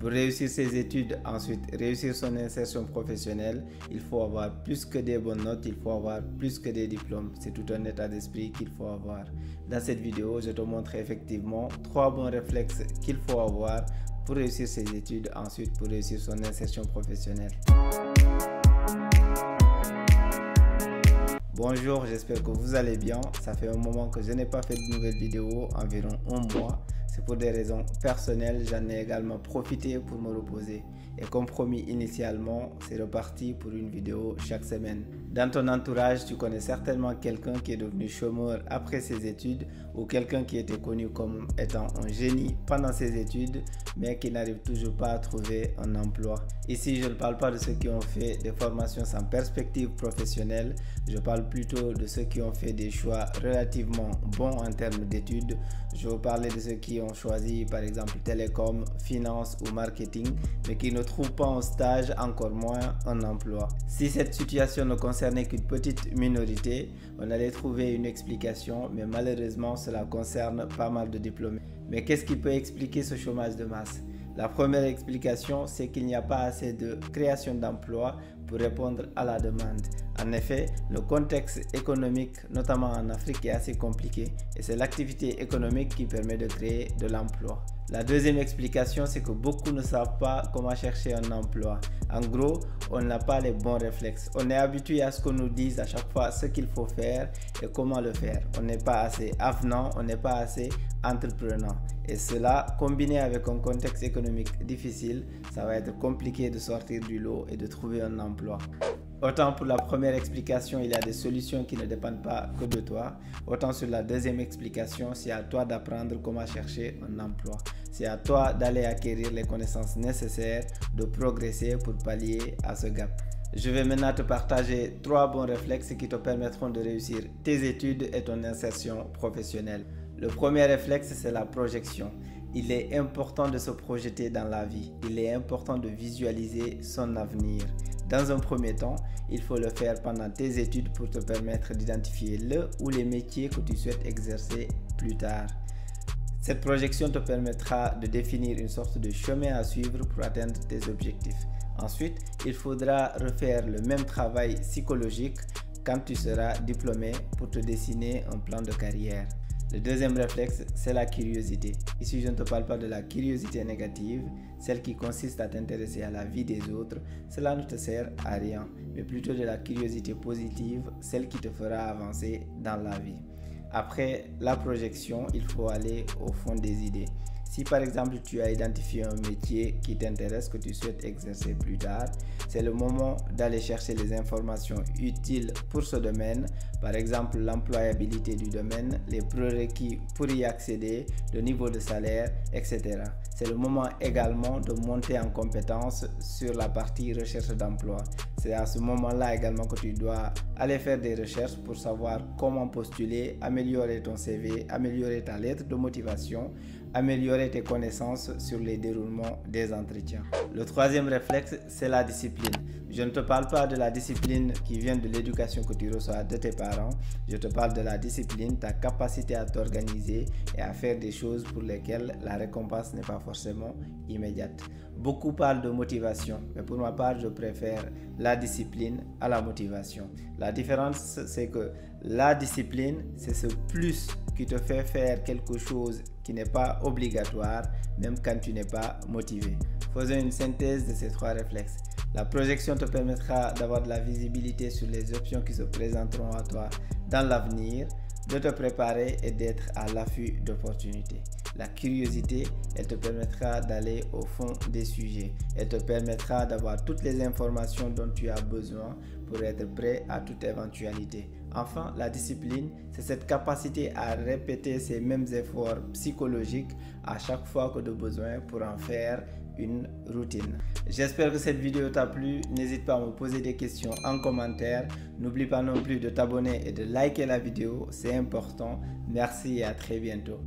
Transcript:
Pour réussir ses études, ensuite réussir son insertion professionnelle, il faut avoir plus que des bonnes notes, il faut avoir plus que des diplômes. C'est tout un état d'esprit qu'il faut avoir. Dans cette vidéo, je te montre effectivement 3 bons réflexes qu'il faut avoir pour réussir ses études, ensuite pour réussir son insertion professionnelle. Bonjour, j'espère que vous allez bien. Ça fait un moment que je n'ai pas fait de nouvelles vidéos, environ un mois. C'est pour des raisons personnelles, j'en ai également profité pour me reposer. Et comme promis initialement, c'est reparti pour une vidéo chaque semaine. Dans ton entourage, tu connais certainement quelqu'un qui est devenu chômeur après ses études ou quelqu'un qui était connu comme étant un génie pendant ses études mais qui n'arrive toujours pas à trouver un emploi. Ici, je ne parle pas de ceux qui ont fait des formations sans perspective professionnelle, je parle plutôt de ceux qui ont fait des choix relativement bons en termes d'études. Je veux parler de ceux qui ont choisi par exemple télécom, finance ou marketing mais qui ne trouvent pas un stage, encore moins un emploi. Si cette situation ne concernait qu'une petite minorité, on allait trouver une explication, mais malheureusement cela concerne pas mal de diplômés. Mais qu'est-ce qui peut expliquer ce chômage de masse? La première explication, c'est qu'il n'y a pas assez de création d'emplois pour répondre à la demande. En effet, le contexte économique, notamment en Afrique, est assez compliqué et c'est l'activité économique qui permet de créer de l'emploi. La deuxième explication, c'est que beaucoup ne savent pas comment chercher un emploi. En gros, on n'a pas les bons réflexes. On est habitué à ce qu'on nous dise à chaque fois ce qu'il faut faire et comment le faire. On n'est pas assez avenant, on n'est pas assez entreprenant. Et cela, combiné avec un contexte économique difficile, ça va être compliqué de sortir du lot et de trouver un emploi. Autant pour la première explication, il y a des solutions qui ne dépendent pas que de toi. Autant sur la deuxième explication, c'est à toi d'apprendre comment chercher un emploi. C'est à toi d'aller acquérir les connaissances nécessaires, de progresser pour pallier à ce gap. Je vais maintenant te partager 3 bons réflexes qui te permettront de réussir tes études et ton insertion professionnelle. Le premier réflexe, c'est la projection. Il est important de se projeter dans la vie. Il est important de visualiser son avenir. Dans un premier temps, il faut le faire pendant tes études pour te permettre d'identifier le ou les métiers que tu souhaites exercer plus tard. Cette projection te permettra de définir une sorte de chemin à suivre pour atteindre tes objectifs. Ensuite, il faudra refaire le même travail psychologique quand tu seras diplômé pour te dessiner un plan de carrière. Le deuxième réflexe, c'est la curiosité. Ici, je ne te parle pas de la curiosité négative, celle qui consiste à t'intéresser à la vie des autres. Cela ne te sert à rien, mais plutôt de la curiosité positive, celle qui te fera avancer dans la vie. Après la projection, il faut aller au fond des idées. Si par exemple tu as identifié un métier qui t'intéresse, que tu souhaites exercer plus tard, c'est le moment d'aller chercher les informations utiles pour ce domaine, par exemple l'employabilité du domaine, les prérequis pour y accéder, le niveau de salaire, etc. C'est le moment également de monter en compétence sur la partie recherche d'emploi. C'est à ce moment-là également que tu dois aller faire des recherches pour savoir comment postuler, améliorer ton CV, améliorer ta lettre de motivation, améliorer tes connaissances sur les déroulements des entretiens. Le troisième réflexe, c'est la discipline. Je ne te parle pas de la discipline qui vient de l'éducation que tu reçois de tes parents. Je te parle de la discipline, ta capacité à t'organiser et à faire des choses pour lesquelles la récompense n'est pas forcément immédiate. Beaucoup parlent de motivation, mais pour ma part, je préfère la discipline à la motivation. La différence, c'est que la discipline, c'est ce plus qui te fait faire quelque chose qui n'est pas obligatoire, même quand tu n'es pas motivé. Faisons une synthèse de ces 3 réflexes. La projection te permettra d'avoir de la visibilité sur les options qui se présenteront à toi dans l'avenir, de te préparer et d'être à l'affût d'opportunités. La curiosité, elle te permettra d'aller au fond des sujets. Elle te permettra d'avoir toutes les informations dont tu as besoin pour être prêt à toute éventualité. Enfin, la discipline, c'est cette capacité à répéter ces mêmes efforts psychologiques à chaque fois que de besoin pour en faire une routine. J'espère que cette vidéo t'a plu. N'hésite pas à me poser des questions en commentaire. N'oublie pas non plus de t'abonner et de liker la vidéo, c'est important. Merci et à très bientôt.